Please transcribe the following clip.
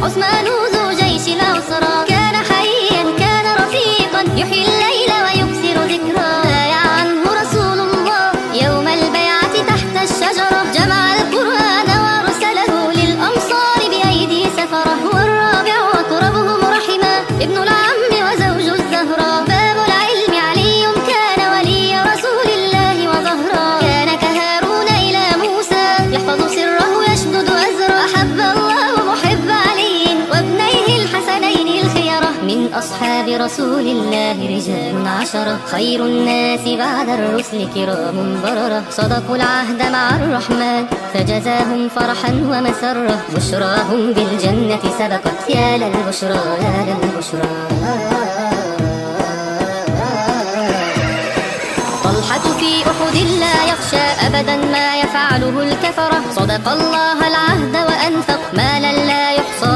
عثمان ذو جيش العسرى كان حيا كان رفيقا يحيي الليل ويكثر ذكرى. بايع عنه رسول الله يوم البيعة تحت الشجرة، جمع القرآن وارسله للأمصار بأيدي سفرة. والرابع أقربهم رحما ابن العم وزوج الزهراء، باب العلم علي كان ولي رسول الله وظهرا. كان كهارون إلى موسى يحفظ سره يشدد أزرا. أحب الله محب علي وابنيه الحسنين الخيرة. من أصحاب رسول الله رجال عشرة، خير الناس بعد الرسل كرام بررة. صدقوا العهد مع الرحمن فجزاهم فرحا ومسرة. بشراهم بالجنة سبقت يا للبشرى يا للبشرى. طلحة في أحد لا يخشى أبدا ما يفعله الكفرة. صدق الله العهد وأنفق مالا لا يحصى